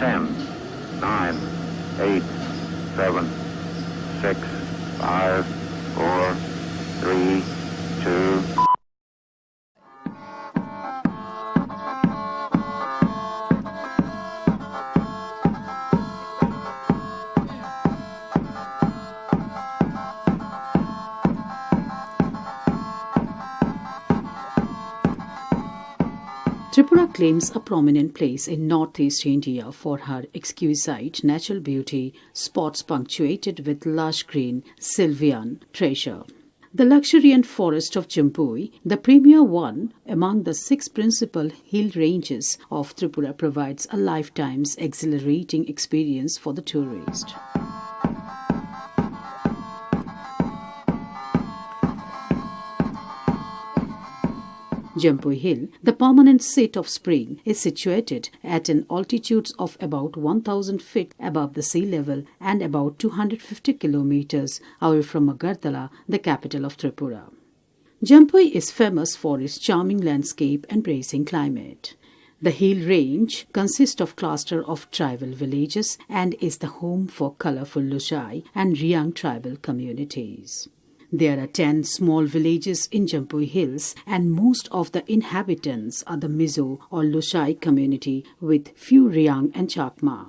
10, 9, 8, 7, 6, 5, 4, 3, 2. Tripura claims a prominent place in northeast India for her exquisite natural beauty, spots punctuated with lush green sylvan treasure. The luxuriant forest of Jampui, the premier one among the 6 principal hill ranges of Tripura, provides a lifetime's exhilarating experience for the tourist. Jampui Hill, the permanent seat of spring, is situated at an altitude of about 1,000 feet above the sea level and about 250 kilometers away from Agartala, the capital of Tripura. Jampui is famous for its charming landscape and bracing climate. The hill range consists of cluster of tribal villages and is the home for colorful Lushai and Riang tribal communities. There are 10 small villages in Jampui Hills, and most of the inhabitants are the Mizo or Lushai community, with few Riang and Chakma.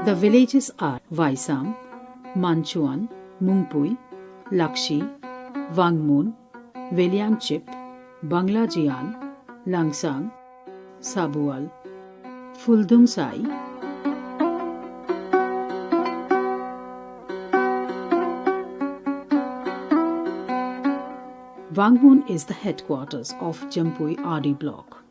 The villages are Vaisam, Manchuan, Mungpui, Lakshi, Wangmun, Veliangchip, Banglajian, Langsang, Sabual, Fuldungsai, Wangmun is the headquarters of Jampui RD block.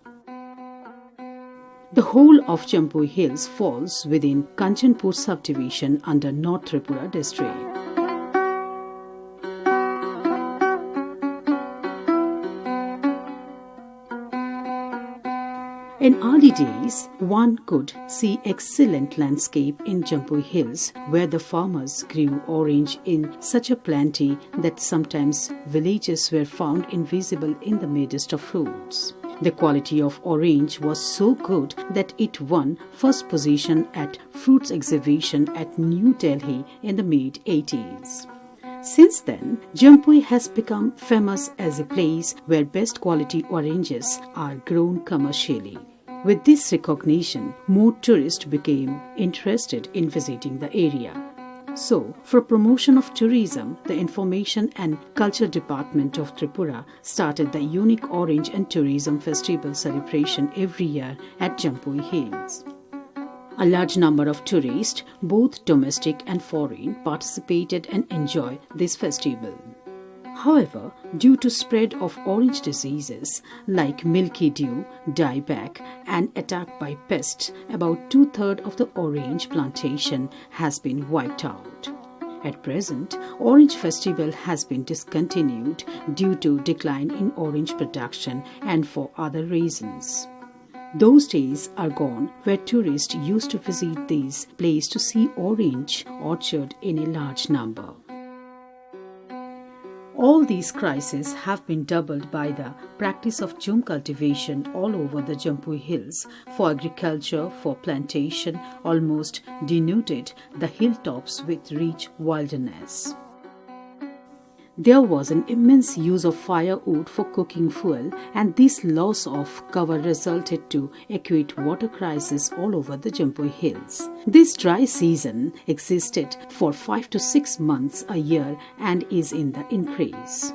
The whole of Jampui Hills falls within Kanchanpur subdivision under North Tripura district. In early days, one could see excellent landscape in Jampui Hills, where the farmers grew orange in such a plenty that sometimes villages were found invisible in the midst of fruits. The quality of orange was so good that it won first position at Fruits Exhibition at New Delhi in the mid-80s. Since then, Jampui has become famous as a place where best quality oranges are grown commercially. With this recognition, more tourists became interested in visiting the area. So, for promotion of tourism, the Information and Culture Department of Tripura started the unique Orange and Tourism Festival celebration every year at Jampui Hills. A large number of tourists, both domestic and foreign, participated and enjoyed this festival. However, due to spread of orange diseases like milky dew, dieback and attack by pests, about 2/3 of the orange plantation has been wiped out. At present, Orange Festival has been discontinued due to decline in orange production and for other reasons. Those days are gone where tourists used to visit these places to see orange orchard in a large number. All these crises have been doubled by the practice of jhum cultivation all over the Jampui Hills for agriculture, for plantation, almost denuded the hilltops with rich wilderness. There was an immense use of firewood for cooking fuel, and this loss of cover resulted to acute water crisis all over the Jampui Hills. This dry season existed for 5 to 6 months a year and is in the increase.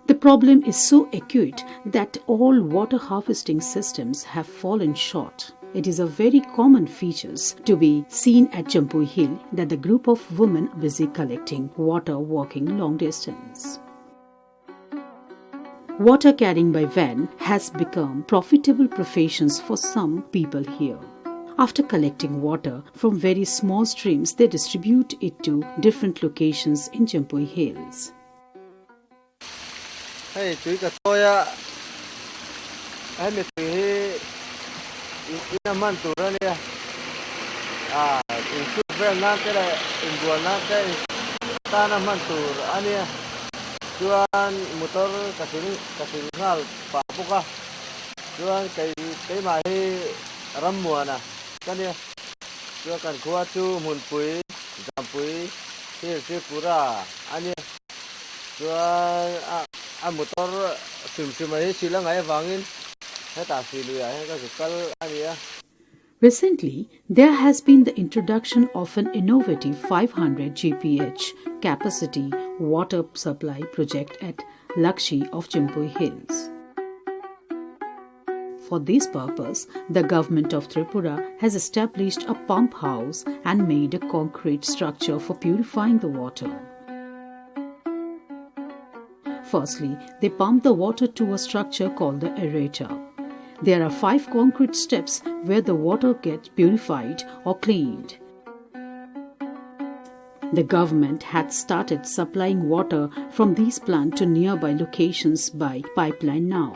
The problem is so acute that all water harvesting systems have fallen short. It is a very common feature to be seen at Jampui Hill that the group of women are busy collecting water walking long distance. Water carrying by van has become profitable professions for some people here. After collecting water from very small streams, they distribute it to different locations in Jampui Hills. Inaman turania in super nate in buanate tana mantur ania Chuan motor kasingal pa po ka. Chuan kay mahi rammuan na. Kanya. Chuan kan kuha chu munpui, jampui, si pura. Anya. Chuan motor simsimahi silang ay vangin. Heta silu ya, heta kal ania. Recently, there has been the introduction of an innovative 500 GPH capacity water supply project at Lakshi of Jumpui Hills. For this purpose, the government of Tripura has established a pump house and made a concrete structure for purifying the water. Firstly, they pump the water to a structure called the aerator. There are 5 concrete steps where the water gets purified or cleaned. The government had started supplying water from these plants to nearby locations by pipeline now.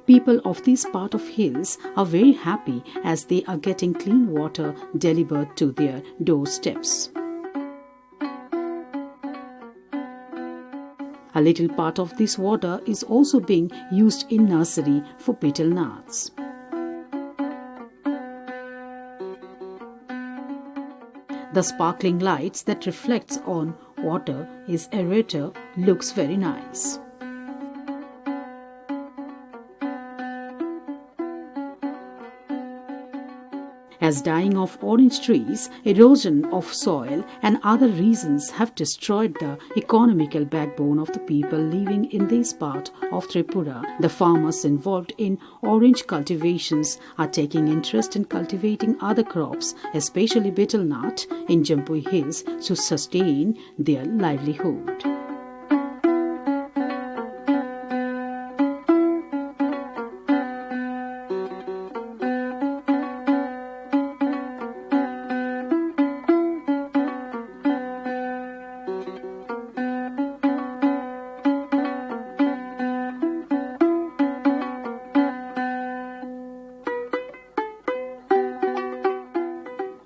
People of this part of hills are very happy as they are getting clean water delivered to their doorsteps. A little part of this water is also being used in nursery for betel nuts. The sparkling lights that reflects on water is aerator looks very nice. As dying of orange trees, erosion of soil and other reasons have destroyed the economical backbone of the people living in this part of Tripura, the farmers involved in orange cultivations are taking interest in cultivating other crops, especially betel nut, in Jumpui Hills to sustain their livelihood.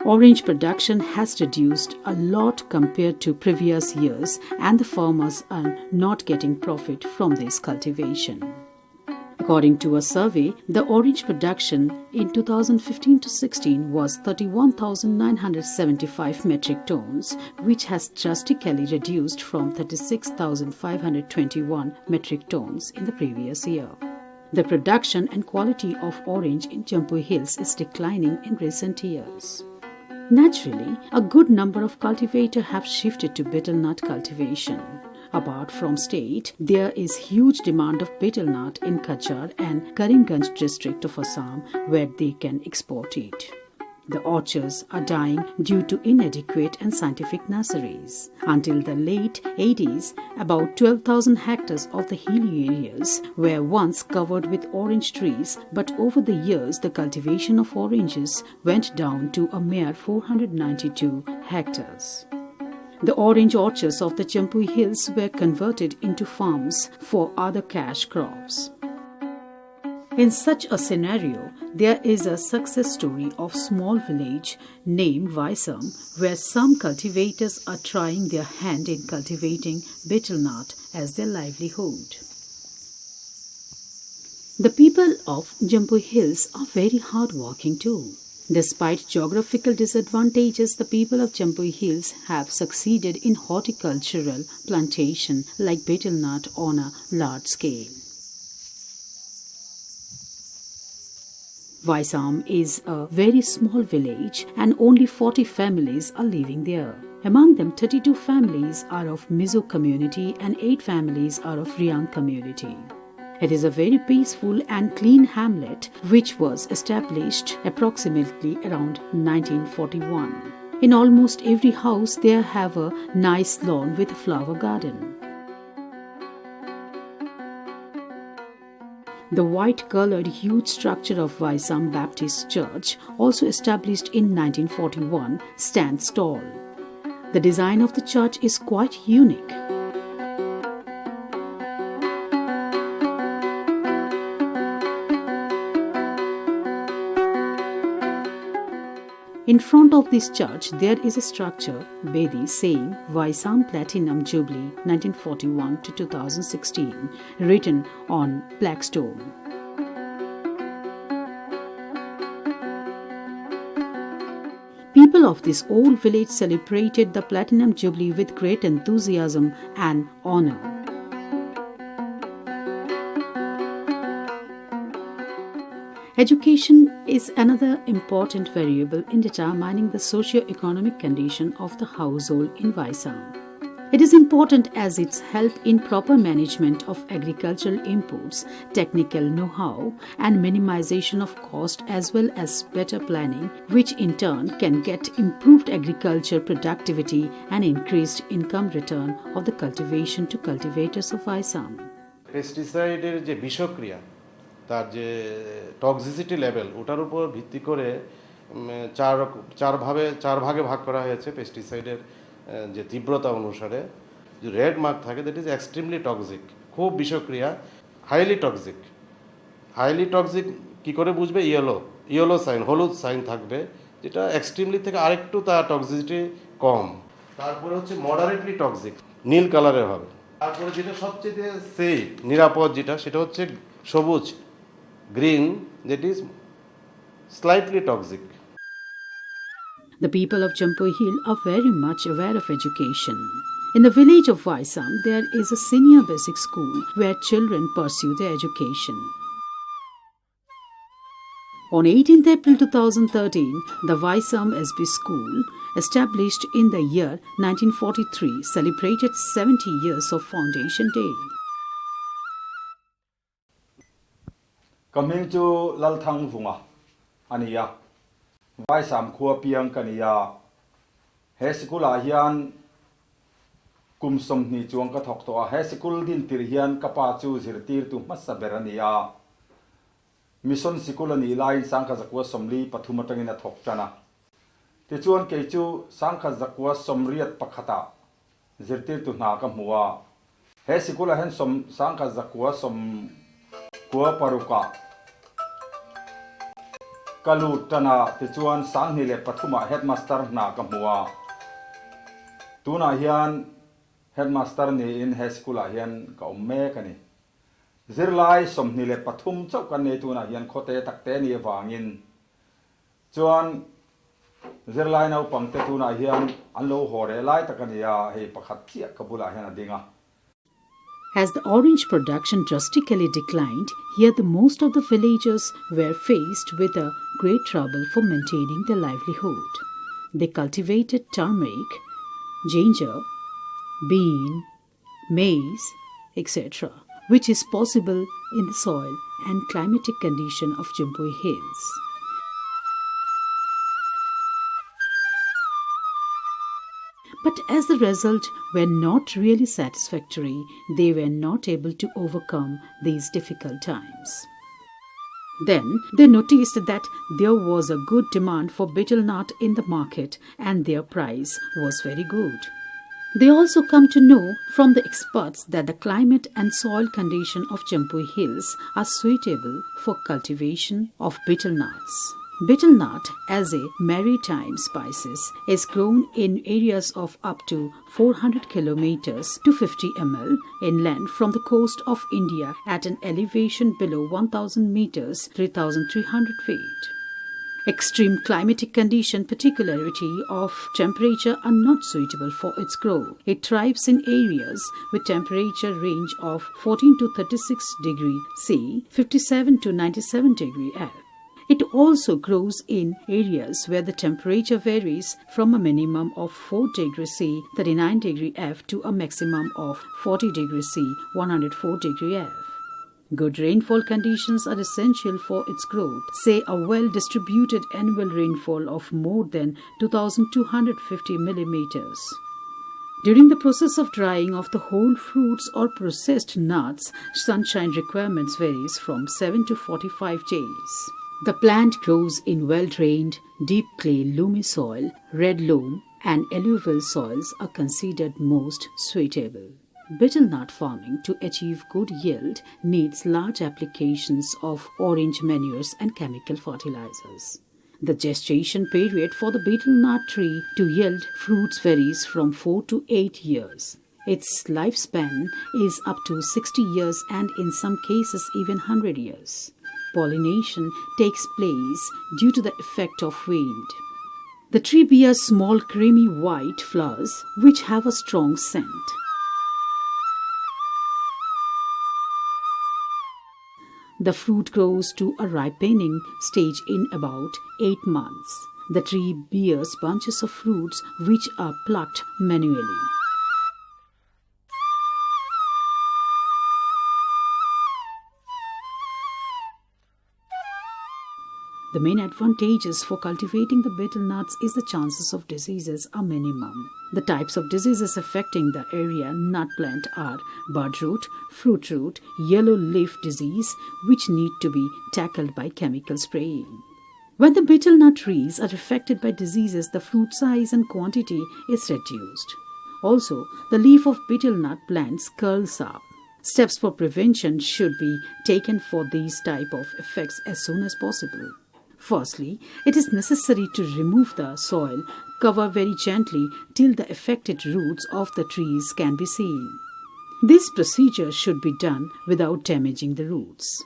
Orange production has reduced a lot compared to previous years, and the farmers are not getting profit from this cultivation. According to a survey, the orange production in 2015-16 was 31,975 metric tons, which has drastically reduced from 36,521 metric tons in the previous year. The production and quality of orange in Jumpui Hills is declining in recent years. Naturally, a good number of cultivators have shifted to betel nut cultivation. Apart from state, there is huge demand of betel nut in Kachar and Karimganj district of Assam, where they can export it. The orchards are dying due to inadequate and scientific nurseries. Until the late 80s, about 12,000 hectares of the hilly areas were once covered with orange trees, but over the years the cultivation of oranges went down to a mere 492 hectares. The orange orchards of the Jumpui Hills were converted into farms for other cash crops. In such a scenario, there is a success story of small village named Vaisam, where some cultivators are trying their hand in cultivating betel nut as their livelihood. The people of Jumpui Hills are very hardworking too. Despite geographical disadvantages, the people of Jumpui Hills have succeeded in horticultural plantation like betel nut on a large scale. Vaisam is a very small village and only 40 families are living there. Among them, 32 families are of Mizo community and 8 families are of Riang community. It is a very peaceful and clean hamlet which was established approximately around 1941. In almost every house there have a nice lawn with a flower garden. The white-colored huge structure of Vaisam Baptist Church, also established in 1941, stands tall. The design of the church is quite unique. In front of this church, there is a structure, Bedi, saying Vaisam Platinum Jubilee 1941 to 2016, written on black stone. People of this old village celebrated the Platinum Jubilee with great enthusiasm and honor. Education is another important variable in determining the socio-economic condition of the household in Vaisam. It is important as its help in proper management of agricultural inputs, technical know-how, and minimization of cost, as well as better planning, which in turn can get improved agriculture productivity and increased income return of the cultivation to cultivators of Vaisam. পেস্টিসাইডের যে বিষক্রিয়া তার যে toxicity level ওটার উপর ভিত্তি করে চার ভাগে ভাগ করা হয়েছে পেস্টিসাইডের যে তীব্রতা অনুসারে। যে রেড মার্ক থাকে দ্যাট ইজ এক্সট্রিমলি টক্সিক, খুব বিষক্রিয়া। হাইলি টক্সিক কী করে বুঝবে? ইয়েলো সাইন, হলুদ সাইন থাকবে, যেটা এক্সট্রিমলি থেকে আরেকটু তার টক্সিসিটি কম। তারপরে হচ্ছে মডারেটলি টক্সিক, নীল কালারের হবে। তারপরে যেটা সবচেয়ে সেফ, নিরাপদ যেটা, সেটা হচ্ছে সবুজ, green, that is slightly toxic. The people of Jampui Hill are very much aware of education. In the village of Vaisam, there is a senior basic school where children pursue their education. On 18th April 2013, the Vaisam SB School, established in the year 1943, celebrated 70 years of Foundation Day. Coming to Lalthang Vunga, Aniya, Vaisam Khua Piang Kaniya, Hesikula Hian Kumsom Ni Chuang Katok to a Hesikul Din Tirhian Kapachu Zirtir to Masaberania. Mission Sikulani line Sankazakwa Somli Patumatang in a Tokchana. Tichuan Kechu Sankazakwa Somriat Pakata Zirtir to Nakamua. Hesikula Hensom Sankazakwa Som Kua Paruka Kalutana Tichuan Sanghile Patuma Headmaster Nakamua. Tuna Hian Headmaster ni in Hesikula Hian Kaumekani. Zirlai Somnile Patum Chokane Tuna Hian Kote Takteni Vangin. Chuan Zirlai now Pangte Tuna Hian Anlo Hore Lai Takania He Pakatia Kabula Hanadinga. As the orange production drastically declined, here the most of the villagers were faced with a great trouble for maintaining their livelihood. They cultivated turmeric, ginger, bean, maize, etc., which is possible in the soil and climatic condition of Jampui Hills. But as the result were not really satisfactory, they were not able to overcome these difficult times. Then they noticed that there was a good demand for betel nut in the market and their price was very good. They also come to know from the experts that the climate and soil condition of Jampui Hills are suitable for cultivation of betel nuts. Betel nut, as a maritime spices, is grown in areas of up to 400 kilometers to 50 ml inland from the coast of India at an elevation below 1,000 meters, 3,300 feet. Extreme climatic condition, particularity of temperature, are not suitable for its growth. It thrives in areas with temperature range of 14 to 36 degree C, 57 to 97 degree F. It also grows in areas where the temperature varies from a minimum of 4 degrees C, 39 degree F to a maximum of 40 degrees C, 104 degree F. Good rainfall conditions are essential for its growth, say a well-distributed annual rainfall of more than 2,250 millimeters. During the process of drying of the whole fruits or processed nuts, sunshine requirements varies from 7 to 45 days. The plant grows in well-drained, deep clay loamy soil, red loam and alluvial soils are considered most suitable. Betel nut farming, to achieve good yield, needs large applications of orange manures and chemical fertilizers. The gestation period for the betel nut tree to yield fruits varies from 4 to 8 years. Its lifespan is up to 60 years and in some cases even 100 years. Pollination takes place due to the effect of wind. The tree bears small creamy white flowers which have a strong scent. The fruit grows to a ripening stage in about 8 months. The tree bears bunches of fruits which are plucked manually. The main advantages for cultivating the betel nuts is the chances of diseases are minimum. The types of diseases affecting the area nut plant are bud rot, fruit rot, yellow leaf disease, which need to be tackled by chemical spraying. When the betel nut trees are affected by diseases, the fruit size and quantity is reduced. Also, the leaf of betel nut plants curls up. Steps for prevention should be taken for these type of effects as soon as possible. Firstly, it is necessary to remove the soil cover very gently till the affected roots of the trees can be seen. This procedure should be done without damaging the roots.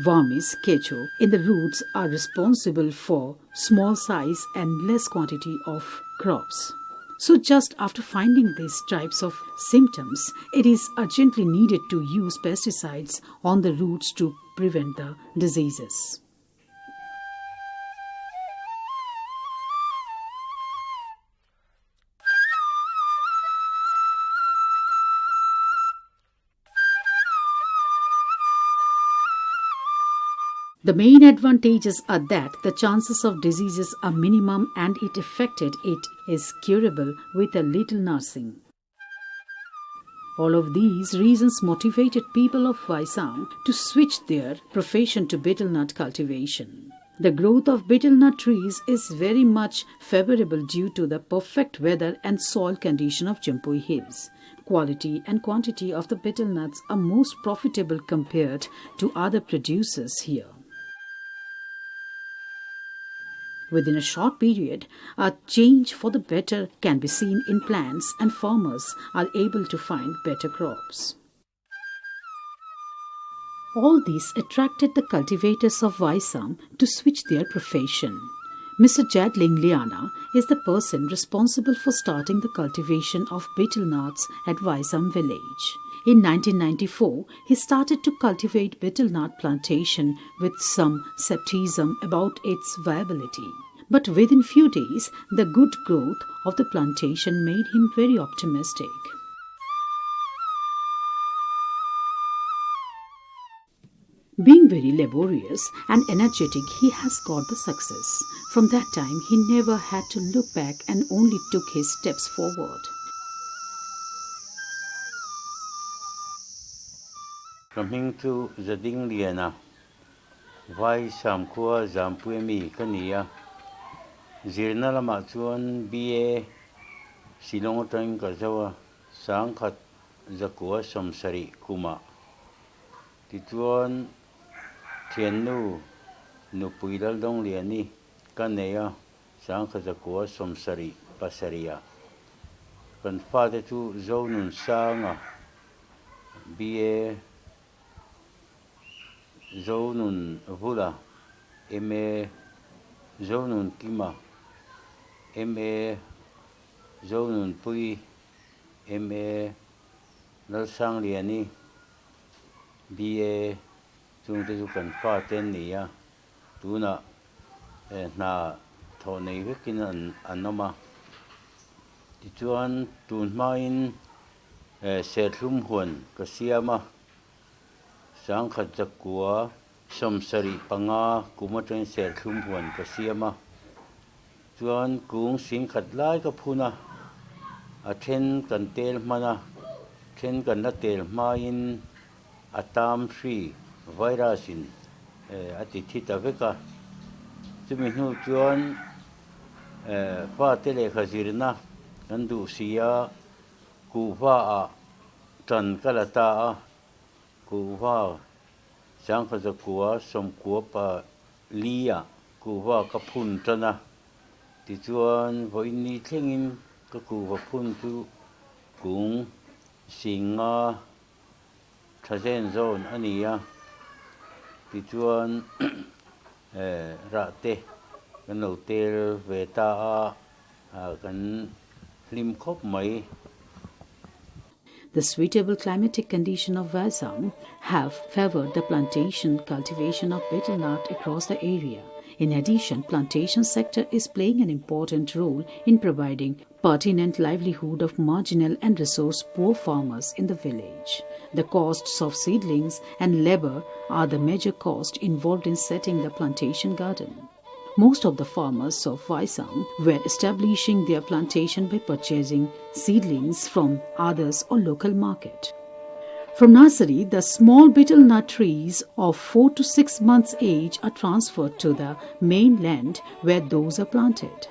Wormies, kecho, in the roots are responsible for small size and less quantity of crops. So just after finding these types of symptoms, it is urgently needed to use pesticides on the roots to prevent the diseases. The main advantages are that the chances of diseases are minimum and if affected, it is curable with a little nursing. All of these reasons motivated people of Vaisam to switch their profession to betel nut cultivation. The growth of betel nut trees is very much favorable due to the perfect weather and soil condition of Jampui Hills. Quality and quantity of the betel nuts are most profitable compared to other producers here. Within a short period, a change for the better can be seen in plants and farmers are able to find better crops. All this attracted the cultivators of Vaisam to switch their profession. Mr. Jadling Liana is the person responsible for starting the cultivation of betel nuts at Vaisam village. In 1994, he started to cultivate betel nut plantation with some skepticism about its viability. But within few days, the good growth of the plantation made him very optimistic. Being very laborious and energetic, he has got the success. From that time, he never had to look back and only took his steps forward. Coming to the Ding Liana, why some Kua Zampuemi Kania, Zirna Matsuan BA, Silongotan Kazawa, Sankat Zakua Samsari Kuma, Tituan Tienu, Nupuidal Dong Liani, Kanea, Sankazakua Samsari Pasaria. Confade to Zonun Sanga, BA. Zonun Vula, M.A. Zonun Kima, M.A. Zonun Pui, M.A. Nalsang Liani, B.A. Chung Tezukan Faten Nia, Tuna, Na Tony Wikin Anoma, Tituan Tunmain, Setlum Huan, Kasiama. Sangkat zakua samsari panga kumatan serthum huan kasiama chuan kung singkhat lai ka phuna a then kan tel mana then kan na tel main atam free virusin ati thita veka chumi nu chuan pa tele khazirna kandu sia ku va a tan kalata a kuwa sang kha zakua som kuwa pa lia kuwa ka phun chana ti chuan voi ni thlengin ka kuwa phun chu kung singa thazen zone ania ti chuan ra te kan lo tel ve ta a kan lim khop mai. The suitable climatic condition of Assam have favored the plantation cultivation of betel nut across the area. In addition, plantation sector is playing an important role in providing pertinent livelihood of marginal and resource-poor farmers in the village. The costs of seedlings and labor are the major cost involved in setting the plantation garden. Most of the farmers of Assam were establishing their plantation by purchasing seedlings from others or local market. From nursery, the small betel nut trees of 4 to 6 months age are transferred to the main land where those are planted.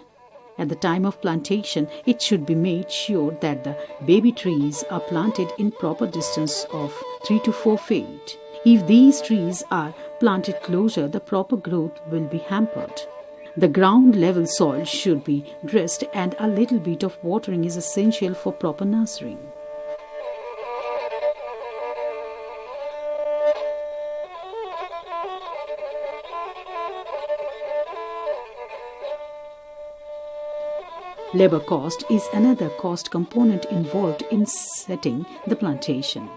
At the time of plantation, it should be made sure that the baby trees are planted in proper distance of 3 to 4 feet. If these trees are planted closer, the proper growth will be hampered. The ground level soil should be dressed and a little bit of watering is essential for proper nurturing. Labor cost is another cost component involved in setting the plantation.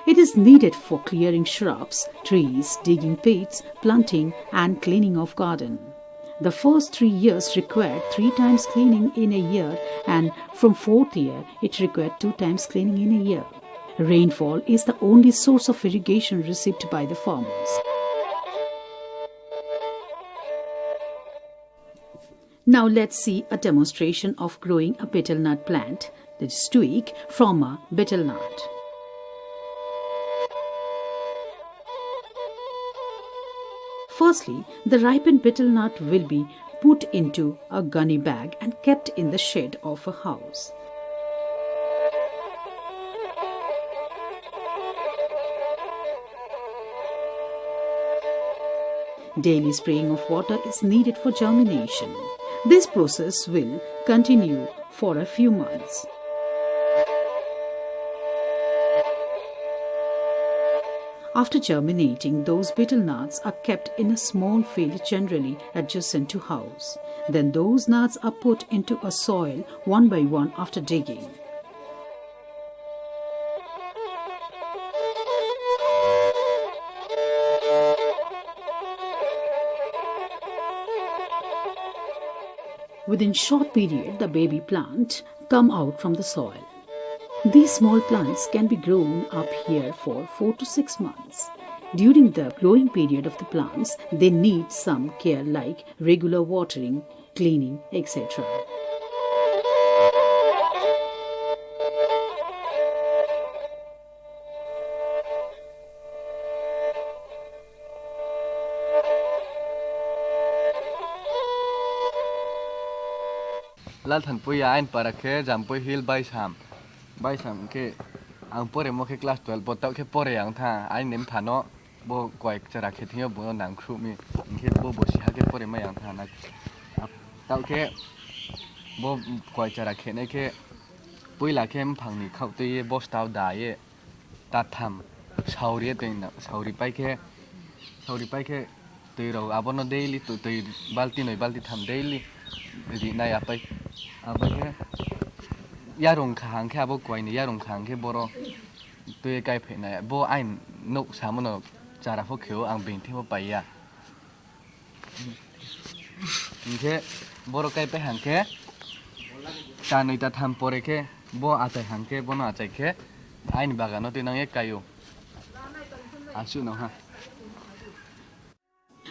It is needed for clearing shrubs, trees, digging pits, planting and cleaning of garden. The first 3 years required 3 times cleaning in a year, and from 4th year it required 2 times cleaning in a year. Rainfall is the only source of irrigation received by the farmers. Now let's see a demonstration of growing a betel nut plant, that is tweak, from a betel nut. Firstly, the ripened betel nut will be put into a gunny bag and kept in the shed of a house. Daily spraying of water is needed for germination. This process will continue for a few months. After germinating, those betel nuts are kept in a small field generally adjacent to house. Then those nuts are put into a soil one by one after digging. Within short period, the baby plant come out from the soil. These small plants can be grown up here for 4 to 6 months. During the growing period of the plants, they need some care like regular watering, cleaning, etc. Lalthan puya ain para ke jampoi hil bai sam ke ang pore mo ke class 12 botau ke pore yang tha ain nem thano bo koi chara ke thio bo nang khru mi ke bo bo si ha ke pore ma yang tha na tau ke bo koi chara ke ne ke puila ke phang ni khau te ye bo stau da ye ta tham sauri te na sauri pai ke te ro abono daily to te balti tham daily di na ya pai ke yarong khang ke abo koi ni yarong khang ke boro to kai phe na bo ain no samono chara pho kheu ang bin thi bo pai ya ke boro kai pe hang ke ta noi ta tham pore ke bo atai hang ke bono achai ke ain bagano te nang e kayo asu no ha.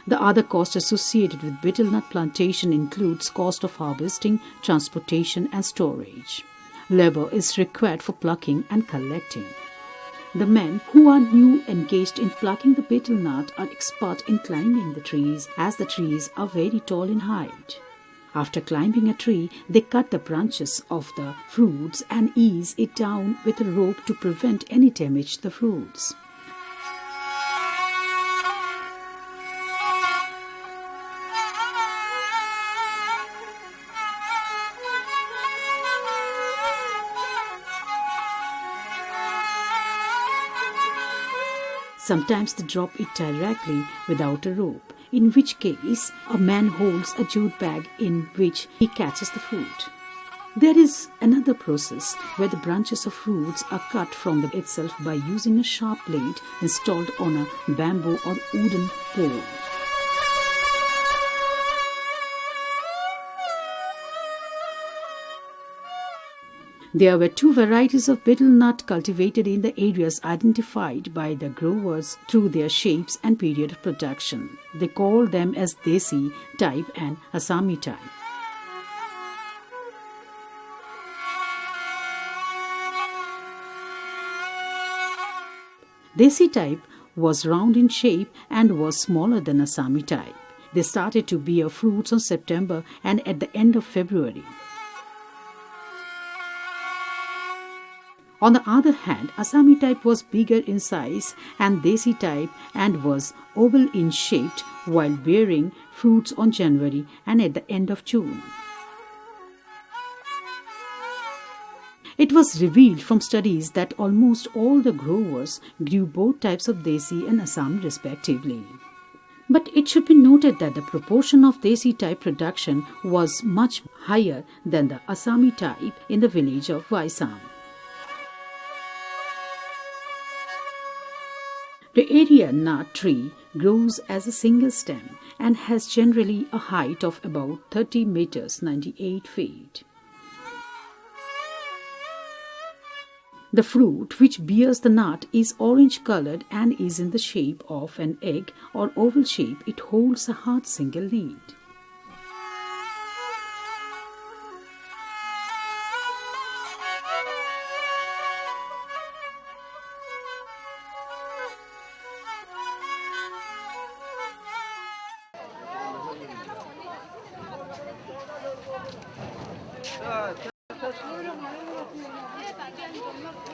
The other cost associated with betel nut plantation includes cost of harvesting, transportation and storage. Labor is required for plucking and collecting. The men who are new engaged in plucking the betel nut are expert in climbing the trees, as the trees are very tall in height. After climbing a tree, they cut the branches of the fruits and ease it down with a rope to prevent any damage to the fruits. Sometimes they drop it directly without a rope, in which case a man holds a jute bag in which he catches the fruit. There is another process where the branches of fruits are cut from the itself by using a sharp blade installed on a bamboo or wooden pole. There were 2 varieties of betel nut cultivated in the areas identified by the growers through their shapes and period of production. They called them as Desi type and Assami type. Desi type was round in shape and was smaller than Assami type. They started to bear fruits on September and at the end of February. On the other hand, Assami type was bigger in size and Desi type and was oval in shape while bearing fruits on January and at the end of June. It was revealed from studies that almost all the growers grew both types of Desi and Assami respectively. But it should be noted that the proportion of Desi type production was much higher than the Assami type in the village of Vaisam. The area nut tree grows as a single stem and has generally a height of about 30 meters, 98 feet. The fruit which bears the nut is orange colored and is in the shape of an egg or oval shape. It holds a hard single lead.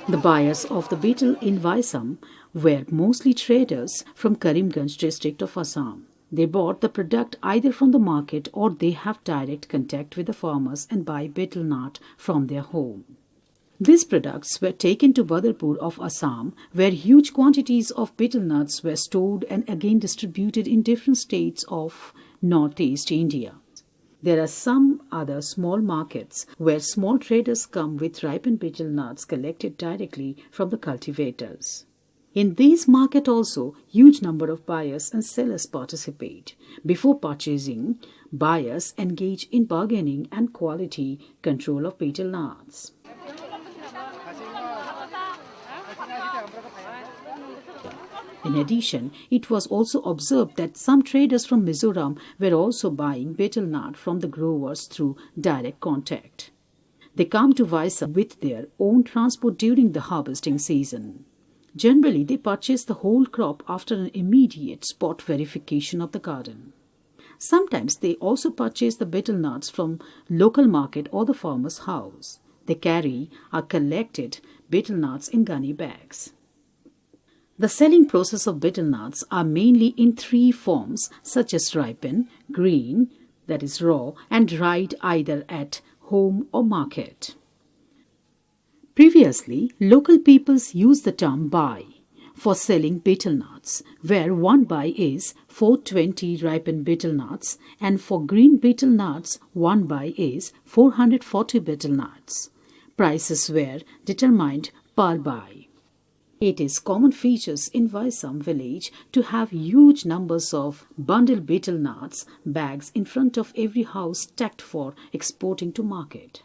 The buyers of the betel in Vaisam were mostly traders from Karimganj district of Assam. They bought the product either from the market or they have direct contact with the farmers and buy betel nut from their home. These products were taken to Badarpur of Assam, where huge quantities of betel nuts were stored and again distributed in different states of northeast India. There are some other small markets where small traders come with ripened betel nuts collected directly from the cultivators. In these markets also, huge number of buyers and sellers participate. Before purchasing, buyers engage in bargaining and quality control of betel nuts. In addition, it was also observed that some traders from Mizoram were also buying betel nut from the growers through direct contact. They come to Vaisam with their own transport during the harvesting season. Generally, they purchase the whole crop after an immediate spot verification of the garden. Sometimes they also purchase the betel nuts from local market or the farmer's house. They carry or collected betel nuts in gunny bags. The selling process of betel nuts are mainly in 3 forms such as ripen, green, that is raw, and dried either at home or market. Previously, local peoples used the term buy for selling betel nuts, where one buy is 420 ripened betel nuts and for green betel nuts, one buy is 440 betel nuts. Prices were determined per buy. It is common features in Vaisam village to have huge numbers of bundled betel nuts bags in front of every house stacked for exporting to market.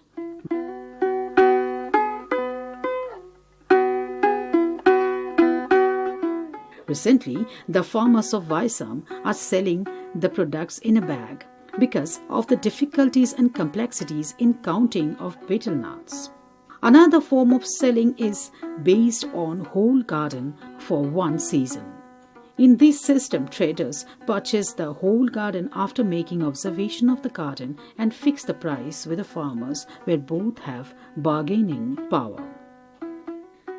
Recently, the farmers of Vaisam are selling the products in a bag because of the difficulties and complexities in counting of betel nuts. Another form of selling is based on whole garden for one season. In this system, traders purchase the whole garden after making observation of the garden and fix the price with the farmers, where both have bargaining power.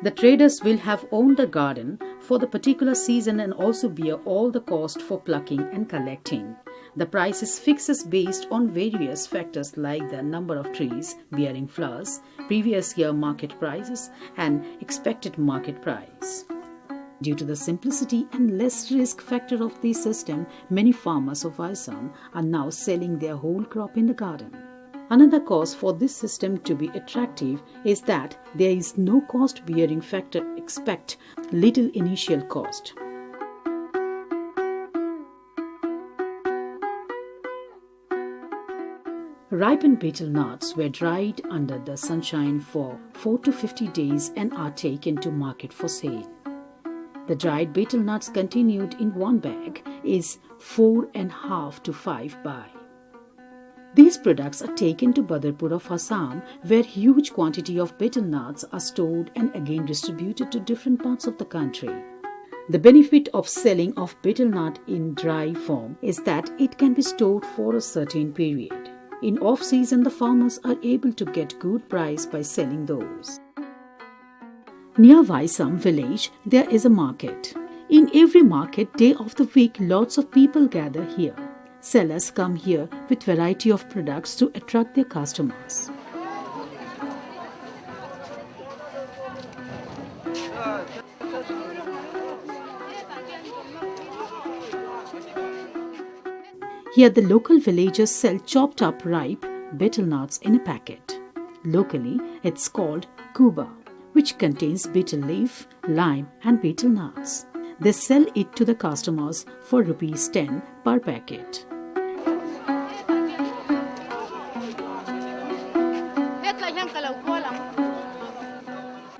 The traders will have owned the garden for the particular season and also bear all the cost for plucking and collecting. The price is fixed based on various factors like the number of trees bearing flowers, previous year market prices, and expected market price. Due to the simplicity and less risk factor of this system, many farmers of Assam are now selling their whole crop in the garden. Another cause for this system to be attractive is that there is no cost-bearing factor except little initial cost. Ripened betel nuts were dried under the sunshine for 4 to 50 days and are taken to market for sale. The dried betel nuts continued in one bag is 4.5 to 5 bai. These products are taken to Badarpur of Assam, where huge quantity of betel nuts are stored and again distributed to different parts of the country. The benefit of selling of betel nut in dry form is that it can be stored for a certain period. In off-season, the farmers are able to get good price by selling those. Near Vaisam village, there is a market. In every market day of the week, lots of people gather here. Sellers come here with variety of products to attract their customers. Here the local villagers sell chopped up ripe betel nuts in a packet. Locally, it's called kuba, which contains betel leaf, lime and betel nuts. They sell it to the customers for Rs 10 per packet.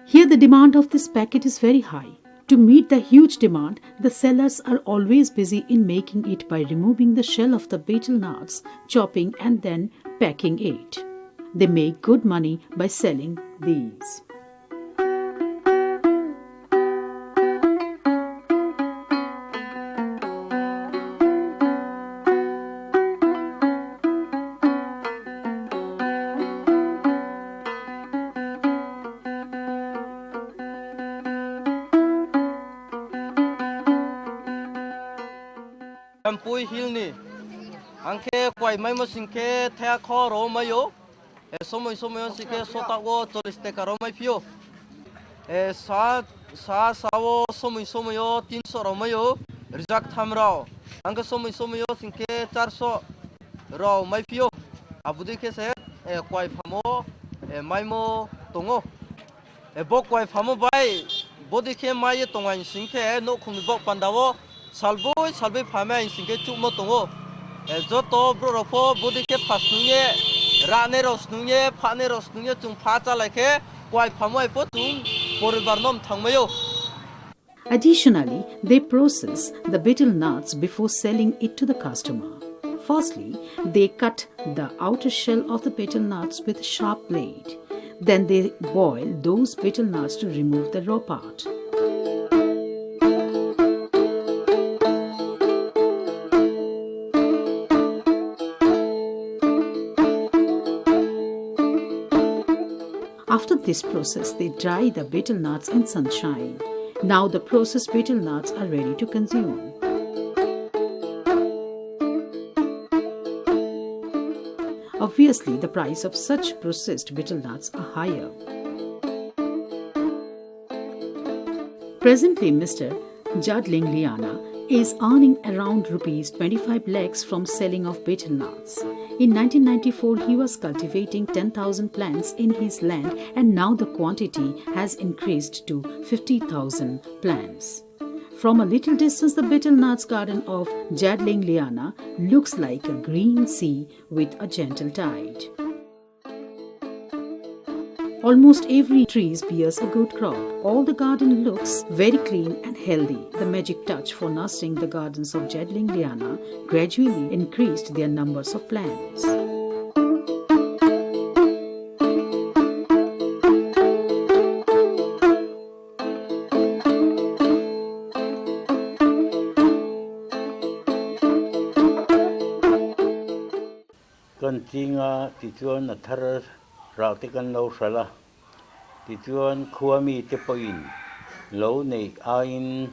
Here the demand of this packet is very high. To meet the huge demand, the sellers are always busy in making it by removing the shell of the betel nuts, chopping and then packing it. They make good money by selling these. Champui hill ni angke kwai mai mo singke thea kho ro mayo somoy singke sota go 40 taka ro mai pio sa sawo somoy 300 ro mayo rijak tham ro angke somoy singke 400 ro mai pio abudi ke se kwai phamo mai mo tongo bok kwai phamo bai bodi ke mai tongan singke no khumi bok pandawo salboi phame singke chukmo tongo joto brorofo bodike phasnunge rane rosnunge phane rosnunge chung pha chalaike kwai phamoi potung poribarnom thangmayo. Additionally, they process the betel nuts before selling it to the customer. Firstly, they cut the outer shell of the betel nuts with a sharp blade. Then they boil those betel nuts to remove the raw part. After this process, they dry the betel nuts in sunshine. Now the processed betel nuts are ready to consume. Obviously, the price of such processed betel nuts are higher. Presently, Mr. Jadling Liana is earning around Rs 25 lakhs from selling of betel nuts. In 1994, he was cultivating 10,000 plants in his land, and now the quantity has increased to 50,000 plants. From a little distance, the betel nuts garden of Jadling Liana looks like a green sea with a gentle tide. Almost every tree bears a good crop. All the garden looks very clean and healthy. The magic touch for nurturing the gardens of Jadling Liana gradually increased their numbers of plants. Kantinga tituan athar rautikan lo sala tituan khuami te poin lo nei ain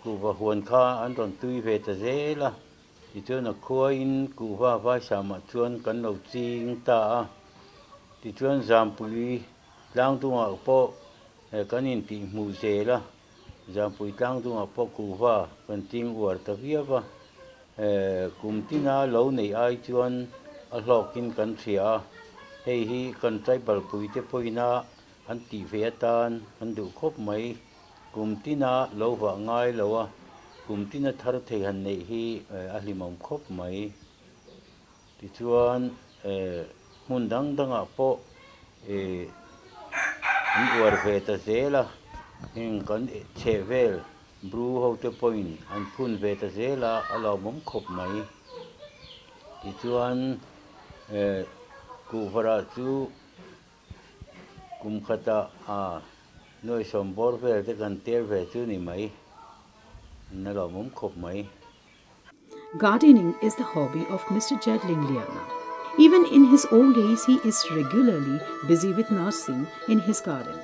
ku va huan kha an ron tui ve ta zela tituan a khuain ku va sama chuan kan lo ching ta tituan zampui lang tu ma po kan in ti mu zela Jampui tang tu ngapo kuwa penting uar tapi apa kumtina lo nei ai chuan a hlokin kan thria hei hi kan tribal puite poina an ti vetan an du khop mai kumtina lo wa ngai lowa kumtina thar thei han nei hi a hlimam khop mai ti chuan mun dang danga po an uar veta zela in kan chevel bru ho te point an phun veta zela alo mom khop mai ti chuan ku vara chu kum khata noi som bor ve te kan ter ve chu ni mai na lo mom khop mai. Gardening is the hobby of Mr. Jadling Liana. Even in his old age, he is regularly busy with nursing in his garden.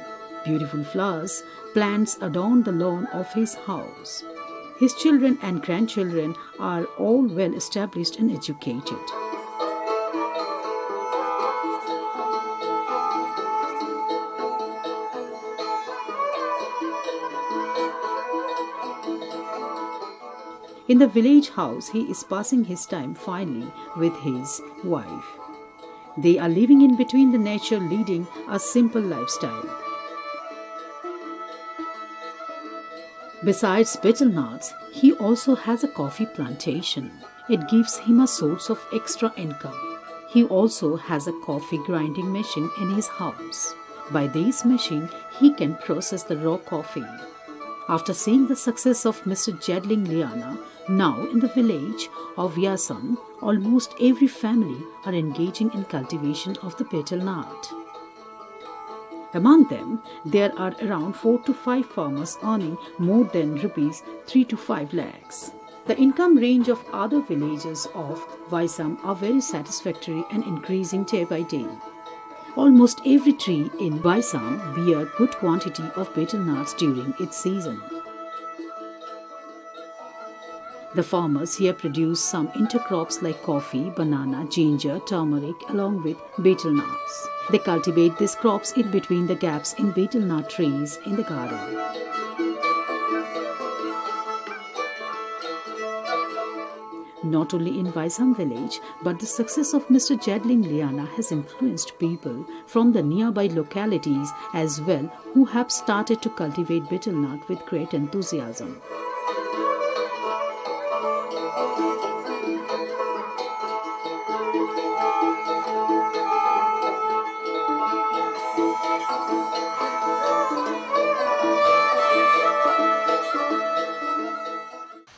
Beautiful flowers, plants adorn the lawn of his house. His children and grandchildren are all well established and educated. In the village house, he is passing his time finally with his wife. They are living in between the nature, leading a simple lifestyle. Besides betel nuts, he also has a coffee plantation. It gives him a source of extra income. He also has a coffee grinding machine in his house. By this machine, he can process the raw coffee. After seeing the success of Mr. Jadling Liana, now in the village of Vyasam, almost every family are engaging in cultivation of the betel nut. Among them, there are around 4 to 5 farmers earning more than rupees 3 to 5 lakhs. The income range of other villages of Vaisam are very satisfactory and increasing day by day. Almost every tree in Vaisam bear good quantity of betel nuts during its season. The farmers here produce some intercrops like coffee, banana, ginger, turmeric along with betel nuts. They cultivate these crops in between the gaps in betel nut trees in the garden. Not only in Vaisam village, but the success of Mr. Jadling Liana has influenced people from the nearby localities as well who have started to cultivate betel nut with great enthusiasm.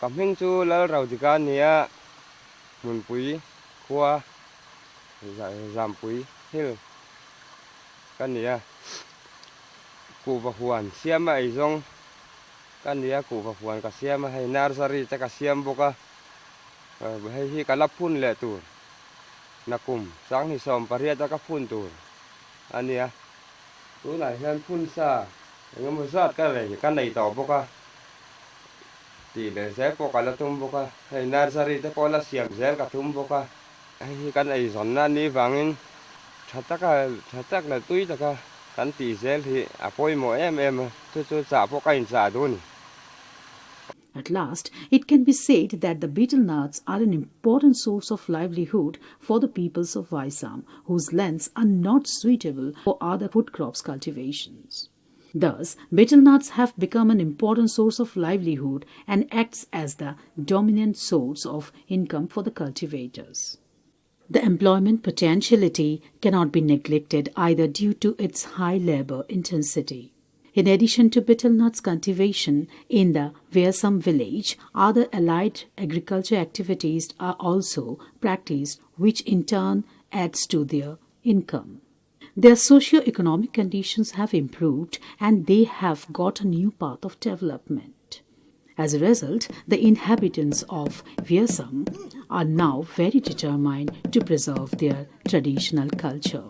Cảm hình chú là rau thì cá nia mùn bùi khoa giảm bùi hill cá nia cụ và hoàn xiêm ấy giống cá nia cụ và hoàn cả xiêm hay nursery ta cả xiêm boka hay hi cả lắp phun lệ tù na cùng sáng thì xòm paria ta cả phun tù anh nia tú này hen phun xa nhưng mà sát cái này tỏ boka thì để dễ có cả là thum boka hay nursery te có là xiêm dễ cả thum boka hay cái này giòn na ni vangin chắc là túi ta cả cái tỷ dễ thì apoi mo em cho trả boka in trả đun. At last, it can be said that the betel nuts are an important source of livelihood for the peoples of Vaisam, whose lands are not suitable for other food crops cultivations. Thus, betel nuts have become an important source of livelihood and acts as the dominant source of income for the cultivators. The employment potentiality cannot be neglected either due to its high labor intensity. In addition to betel nuts cultivation in the Vyasam village, other allied agriculture activities are also practiced, which in turn adds to their income. Their socio-economic conditions have improved and they have got a new path of development. As a result, the inhabitants of Vyasam are now very determined to preserve their traditional culture.